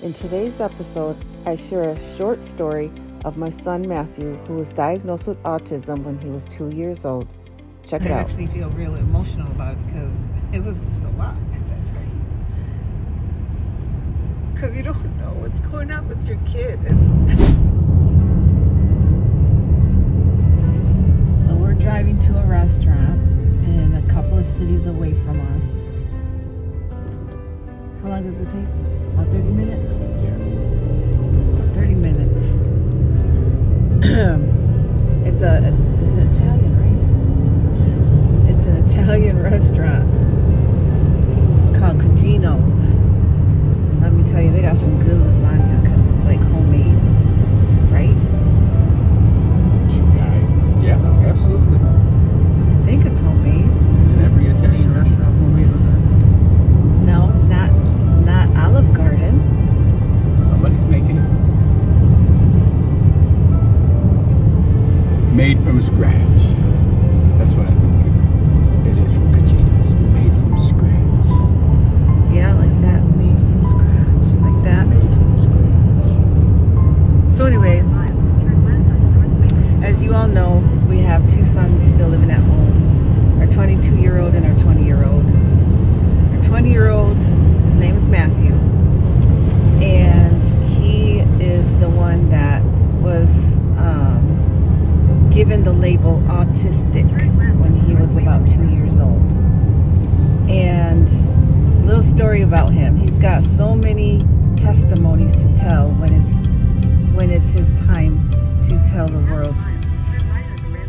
In today's episode, I share a short story of my son Matthew, who was diagnosed with autism when he was 2 years old. Check it out. I actually feel really emotional about it because it was just a lot at that time. Because you don't know what's going on with your kid. So we're driving to a restaurant in a couple of cities away from us. How long does it take? About 30 minutes? Yeah. 30 minutes. It's an Italian, right? Yes. It's an Italian restaurant called Cugino's. And let me tell you, they got some good lasagna because it's like homemade, right? Yeah, absolutely. I think it's homemade. Isn't every Italian restaurant homemade lasagna? No, not Olive Garden. Somebody's making it. Made from scratch. That's what I think it is from Cugino's. Made from scratch. Yeah, like that. Made from scratch. Like that. Made from scratch. So anyway, as you all know, we have two sons still living at home. Our 22-year-old and our 20-year-old. Our 20-year-old, his name is Matthew. And he is the one that was given the label autistic when he was about 2 years old. And a little story about him. He's got so many testimonies to tell when it's his time to tell the world.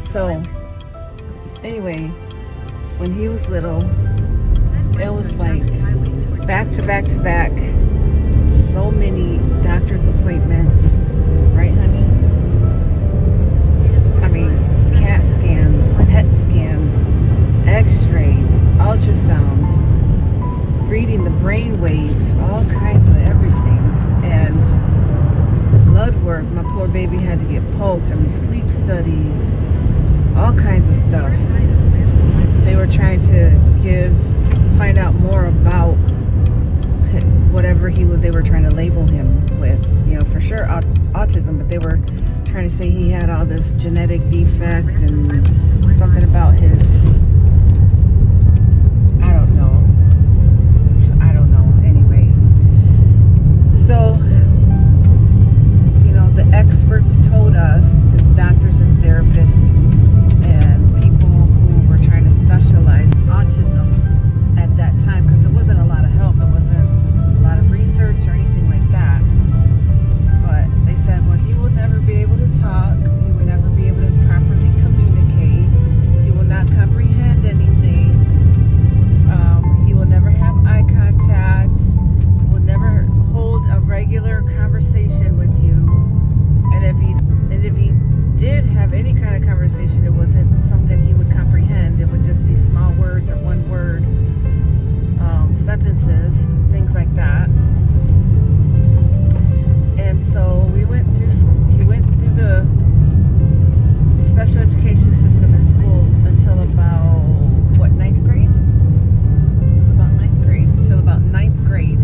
So anyway, when he was little, it was like back to back to back, so many doctor's appointments, right honey? I mean, CAT scans, PET scans, x-rays, ultrasounds, reading the brain waves, all kinds of everything. And blood work, my poor baby had to get poked. I mean, sleep studies, all kinds of stuff. They were trying to find out more about whatever they were trying to label him with, for sure autism, but they were trying to say he had all this genetic defect and something about his, I don't know. Anyway, so the experts told us, his doctors and therapists and people who were trying to specialize in autism at that time, because there wasn't a lot of help, it wasn't a lot of research or anything like that. But they said, well, he will never be able to talk, he will never be able to properly communicate, he will not comprehend anything, he will never have eye contact, will never hold a regular conversation with you, and if he did have any kind of conversation, it wasn't something he would comprehend. It would just be small words or one word sentences, things like that. And so he went through the special education system in school until about ninth grade? It was about ninth grade, until about ninth grade,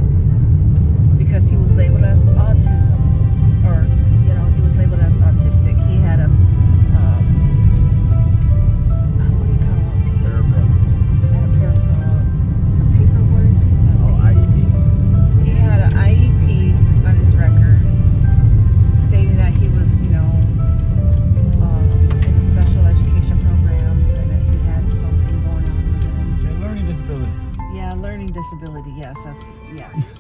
because he was labeled as autism, or he was labeled as autistic. He had a what do you call it? Paperwork. IEP. He had an IEP on his record stating that he was, in the special education programs, and that he had something going on with him. And learning disability. Yeah, learning disability. Yes, yes.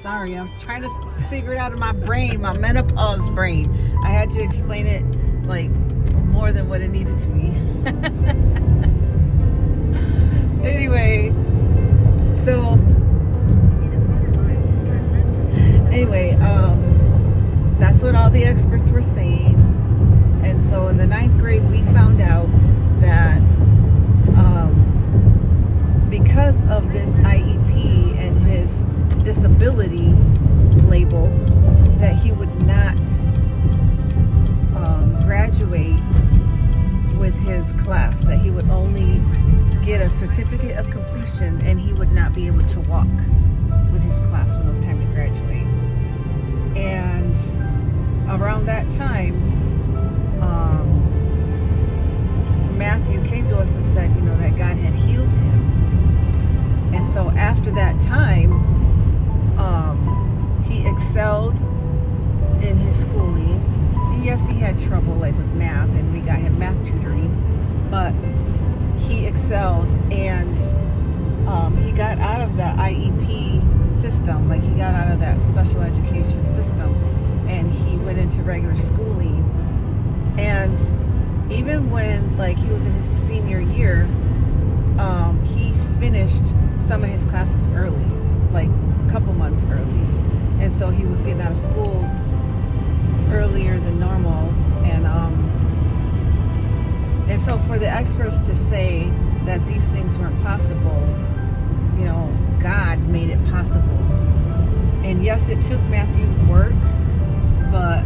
Sorry, I was trying to figure it out in my brain, my menopause brain. I had to explain it like more than what it needed to be. Anyway, that's what all the experts were saying. And so in the ninth grade, we found out that because of this IEP and his disability label, that he would not graduate with his class, that he would only get a certificate of completion and he would not be able to walk with his class when it was time to graduate. excelled in his schooling. And yes, he had trouble like with math, and we got him math tutoring, but he excelled, and he got out of the IEP system, like he got out of that special education system, and he went into regular schooling. And even when like he was in his senior year, he finished some of his classes early, like a couple months early, and so he was getting out of school earlier than normal. And so for the experts to say that these things weren't possible, you know, God made it possible. And yes, it took Matthew work, but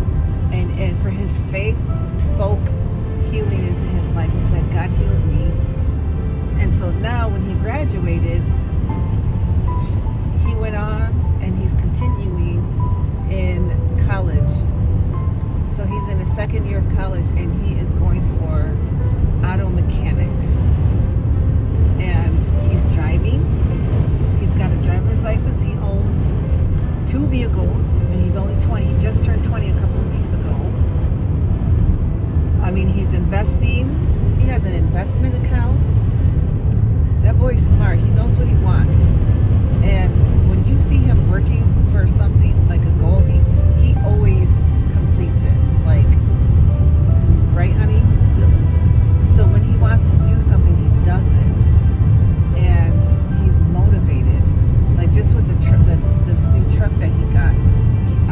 and for his faith spoke healing into his life. He said, God healed me. And so now when he graduated, he went on and he's continuing in college. So he's in his second year of college, and he is going for auto mechanics. And he's driving. He's got a driver's license. He owns 2 vehicles, and he's only 20. He just turned 20 a couple of weeks ago. I mean, he's investing. He has an investment account. That boy's smart. He knows what he wants. And when you see him working for something like a goal, he always completes it. Like, right, honey? Yep. So when he wants to do something, he does it. And he's motivated. Like just with this new truck that he got.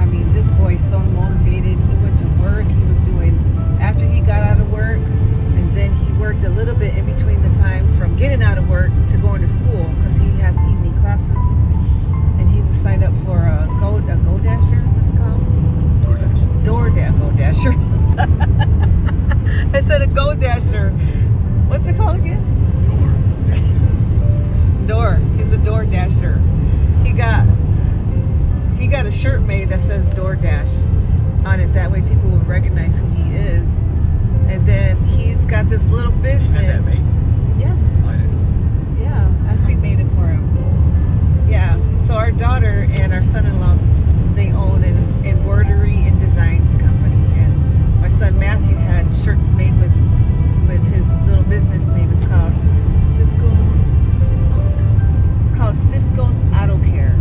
I mean, this boy's so motivated. He went to work. He was doing, after he got out of work, and then he worked a little bit in between the time from getting out of work to going to school, because he has evening classes. And he was signed up for a Go-Dasher, what's it called? Go-Dasher. I said a Go-Dasher. What's it called again? Door. He's a Door Dasher. He got a shirt made that says DoorDash on it. That way people will recognize who he is. And then he's got this little business. You had that made? Yeah. I didn't know. Yeah. Aspeed made it for him. Yeah. So our daughter and our son-in-law, they own an embroidery and designs company. And my son Matthew had shirts made with his little business name. It's called Cisco's Auto Care.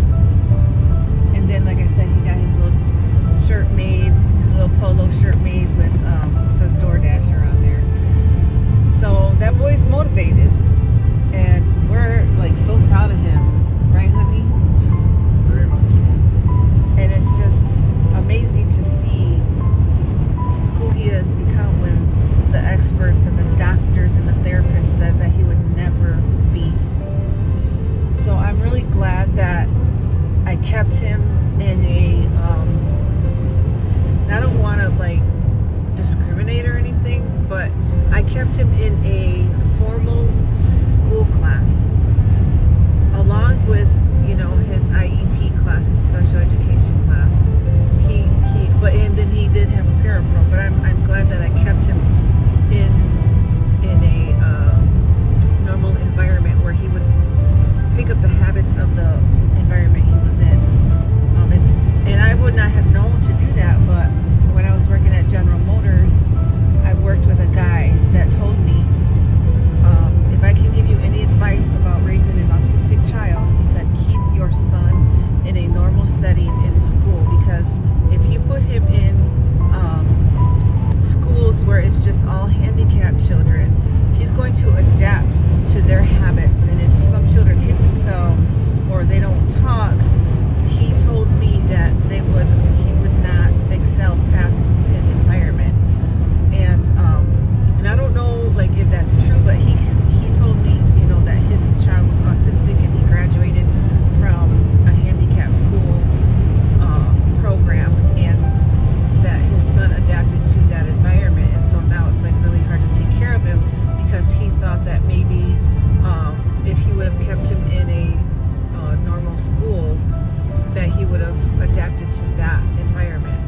And then, like I said, he got his little shirt made, his little polo shirt made with says DoorDasher on there. So that boy's motivated, and we're like so proud of him, right, honey? Yes, very much. And it's just amazing to see who he has become when the experts and the doctors and the therapists said that he would never be. So I'm really glad that I kept him in a, I don't want to like discriminate or anything, but I kept him in a formal school class along with, you know, his IEP class, his special education class. And then he did have a parapro, but I'm glad that I kept him in a normal environment where he would pick up the habits of the environment he was in. And I would not have known to do that, but when I was working at General Motors, I worked with a guy that told me, if I can give you any advice about raising an autistic child, he said, keep your son in a normal setting in school, because if you put him in schools where it's just all handicapped children, he's going to adapt to their habits. And if some children hit themselves or they don't talk, he told me that he would not excel past his environment. And I don't know like if that's true, but he told me, you know, that his child was autistic and he graduated from a handicapped school program, and that his son adapted to that environment. And so now it's like really hard to take care of him, because he thought that maybe if he would have kept him in a normal school, that he would have adapted to that environment.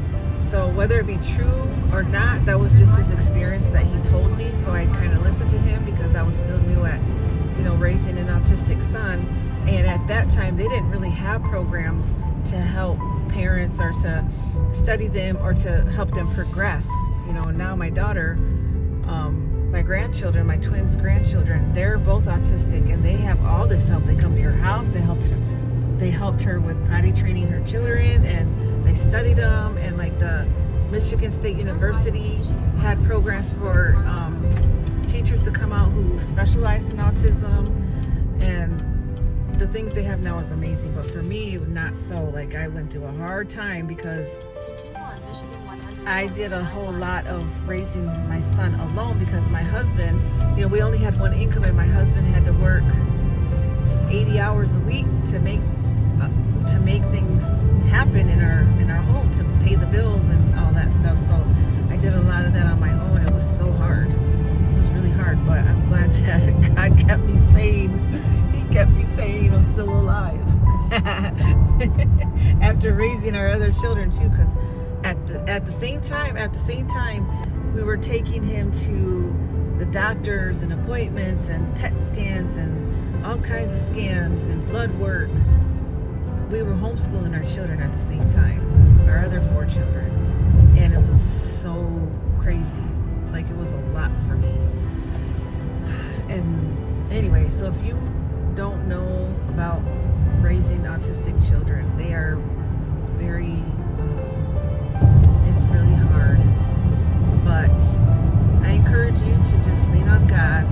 So whether it be true or not, that was just his experience that he told me. So I kind of listened to him, because I was still new at, you know, raising an autistic son. And at that time, they didn't really have programs to help parents or to study them or to help them progress. Now my daughter, my grandchildren, my twins' grandchildren, they're both autistic, and they have all this help. They come to your house. They helped her with potty training her children, and they studied them. And like the Michigan State University had programs for teachers to come out who specialize in autism, and the things they have now is amazing. But for me, not so. Like, I went through a hard time because I did a whole lot of raising my son alone, because my husband, we only had one income, and my husband had to work 80 hours a week to make things happen in our home, to pay the bills and all that stuff. So I did a lot of that on my own. It was so hard. It was really hard, but I'm glad that God kept me sane. He kept me sane. I'm still alive. After raising our other children too, because at the same time we were taking him to the doctors and appointments and PET scans and all kinds of scans and blood work. We were homeschooling our children at the same time, our other 4 children, and it was so crazy. Like, it was a lot for me. And anyway, so if you don't know about raising autistic children, they are very it's really hard, but I encourage you to just lean on God,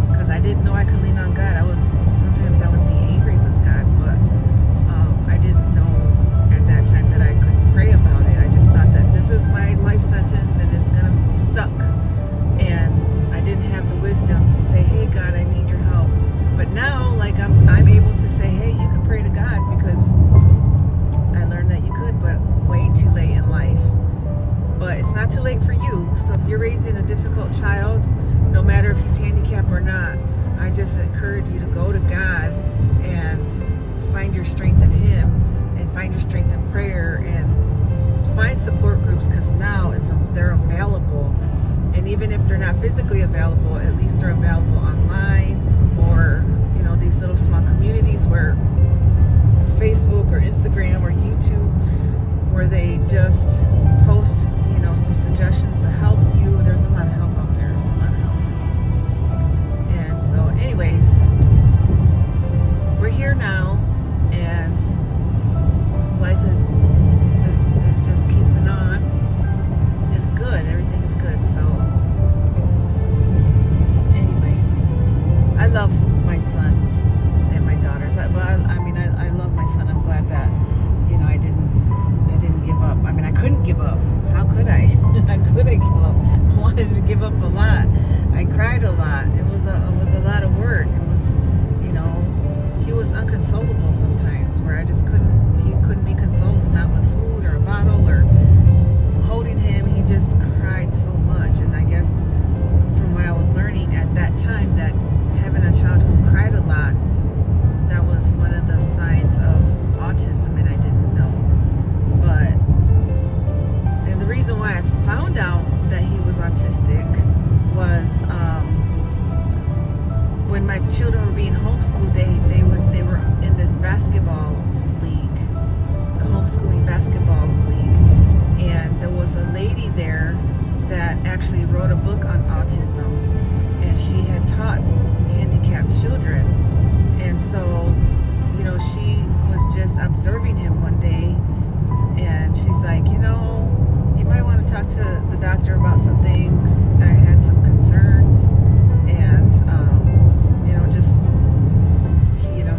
because I didn't know I could lean on God. Sometimes I would be angry with God, but I didn't know at that time that I could pray about it. I just thought that this is my life sentence and it's gonna suck, and I didn't have the wisdom to say, hey God, I need your help. But now, like, I'm able to say, hey, you can pray to God, because I learned that you could, but way too late in life. But it's not too late for you. So if you're raising a difficult child, no matter if he's handicapped or not, I just encourage you to go to God and find your strength in Him, and find your strength in prayer, and find support groups, because now they're available. And even if they're not physically available, at least they're available online, or these little small communities where Facebook or Instagram or YouTube, where they just post some suggestions to help you. There's a lot of help out there. There's a lot of help. And so anyways, we're here now, and life is just keeping on. It's good. Everything is good. So anyways, I love my sons and my daughters. I love my son. I'm glad that I didn't give up. I couldn't give up. How could I? How could I give up? I wanted to give up a lot. I cried a lot. It was a lot of work. It was, he was unconsolable sometimes, where he couldn't be consoled, not with food or a bottle or holding him. He just cried so much. And I guess from what I was learning at that time, that having a child who cried a lot, that was one of the signs of autism, and I didn't know. And the reason why I found out that he was autistic was when my children were being homeschooled, they were in this basketball league, the homeschooling basketball league, and there was a lady there that actually wrote a book on autism, and she had taught handicapped children. And so, she was just observing him one day, and she's like, you might want to talk to the doctor about some things. I had some concerns, and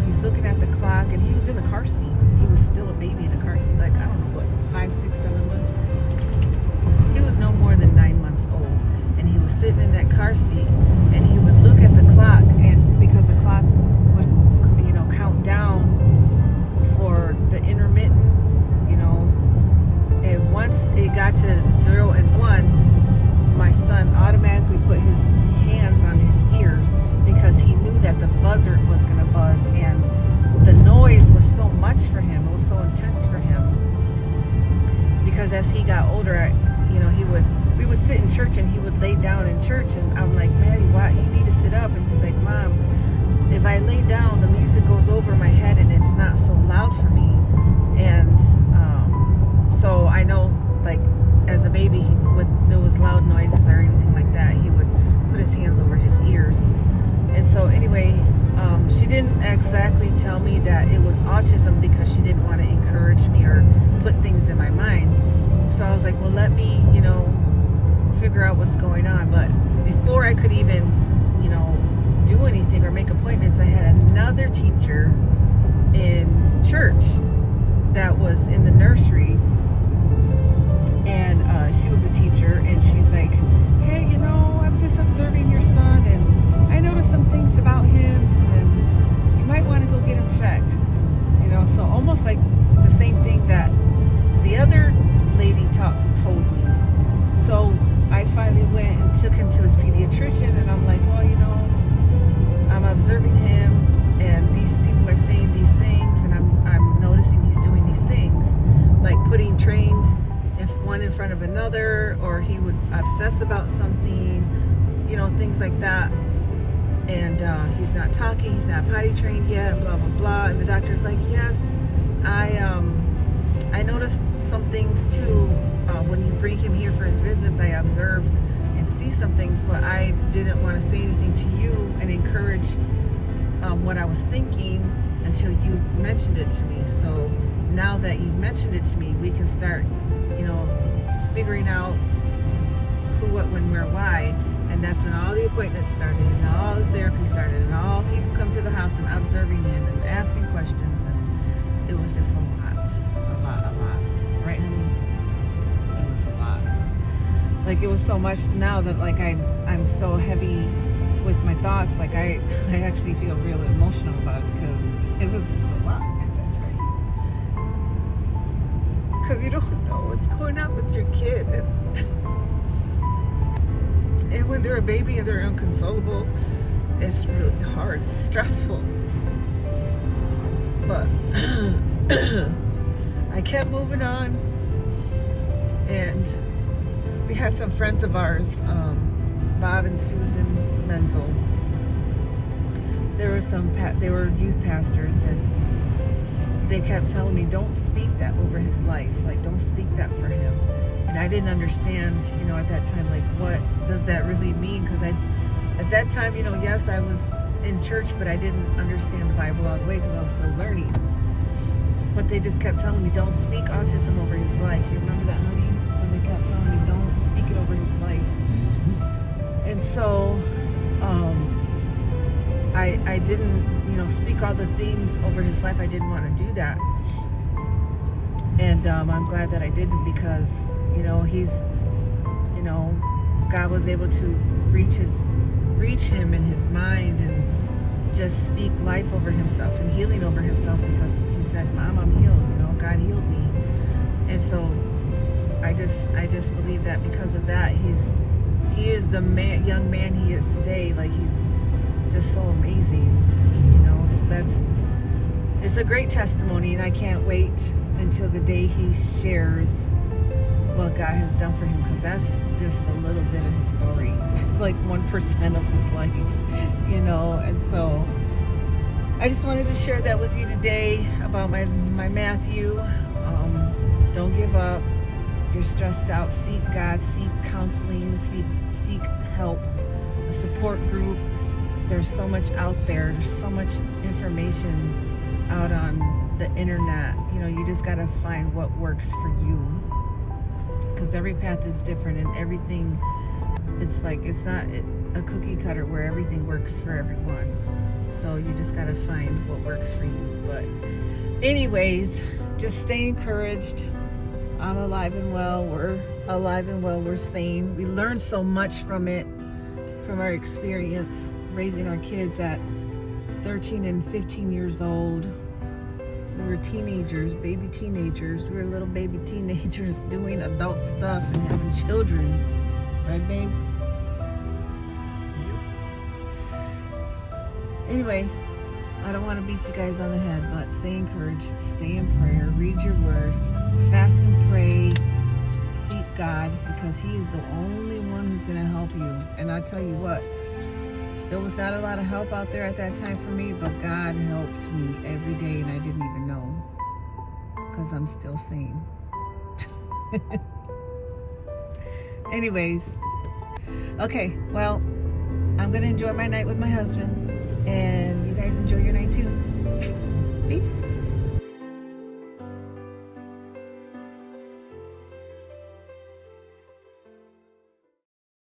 he's looking at the clock, and he was in the car seat. He was still a baby in a car seat, like, I don't know what, 5, 6, 7 months. He was no more than 9 months old, and he was sitting in that car seat, and he would look at the clock, and because the clock would count down for the intermittent, and once it got to 0 and 1, my son automatically put his hands on his ears, because he knew that the buzzer was going to buzz, and the noise was so much for him. It was so intense for him, because as he got older, we would sit in church, and he would lay down in church, and I'm like, Maddie, why you need to sit up? And he's like, Mom, if I lay down, the music goes over my head, and it's not so loud for me. And exactly tell me that it was autism because she didn't want to encourage me or put things in my mind. So I was like, well, let me, figure out what's going on. But before I could even, do anything or make appointments, I had another teacher in church that was in the nursery. And she was a teacher, and she's like, hey, I'm just observing your son, and I noticed some things about him, and you might want to go get him checked. So almost like the same thing that the other lady told me. So I finally went and took him to his pediatrician, and I'm like, well, I'm observing him, and these people are saying these things, and I'm noticing he's doing these things, like putting trains one in front of another, or he would obsess about something, things like that. And he's not talking, he's not potty trained yet, blah blah blah. And the doctor's like, yes, I noticed some things too. When you bring him here for his visits, I observe and see some things, but I didn't want to say anything to you and encourage what I was thinking until you mentioned it to me. So now that you've mentioned it to me, we can start figuring out who, what, when, where, why. And that's when all the appointments started, and all the therapy started, and all people come to the house and observing him and asking questions. And it was just a lot. Right, honey? It was a lot. Like, it was so much now that, like, I'm so heavy with my thoughts. Like, I actually feel real emotional about it, because it was just a lot at that time. Because you don't know what's going on with your kid. And when they're a baby and they're inconsolable, it's really hard. It's stressful. But I kept moving on. And we had some friends of ours, Bob and Susan Menzel. They were youth pastors, and they kept telling me, don't speak that over his life. Like, don't speak that for him. And I didn't understand, at that time, like, what does that really mean? Because at that time, yes, I was in church, but I didn't understand the Bible all the way because I was still learning. But they just kept telling me, don't speak autism over his life. You remember that, honey? When they kept telling me, don't speak it over his life. And so I didn't, speak all the things over his life. I didn't want to do that. And I'm glad that I didn't, because he's, God was able to reach him in his mind and just speak life over himself and healing over himself, because he said, Mom, I'm healed. God healed me. And so I just believe that because of that, he is the young man he is today. Like, he's just so amazing. So it's a great testimony, and I can't wait until the day he shares what God has done for him, because that's just a little bit of his story, like 1% of his life, and so I just wanted to share that with you today about my Matthew. Don't give up. You're stressed out. Seek God, seek counseling, seek help, a support group. There's so much out there. There's so much information out on the internet. You just got to find what works for you, because every path is different, and everything, it's not a cookie cutter where everything works for everyone. So you just got to find what works for you. But anyways, just stay encouraged. I'm alive and well. We're alive and well. We're sane. We learned so much from it, from our experience raising our kids at 13 and 15 years old. We were teenagers, baby teenagers. We were little baby teenagers doing adult stuff and having children. Right, babe? Anyway, I don't want to beat you guys on the head, but stay encouraged, stay in prayer, read your word, fast and pray, seek God, because he is the only one who's going to help you. And I tell you what, there was not a lot of help out there at that time for me, but God helped me every day, and I didn't even know, because I'm still sane. Anyways, okay, well, I'm going to enjoy my night with my husband, and you guys enjoy your night 22.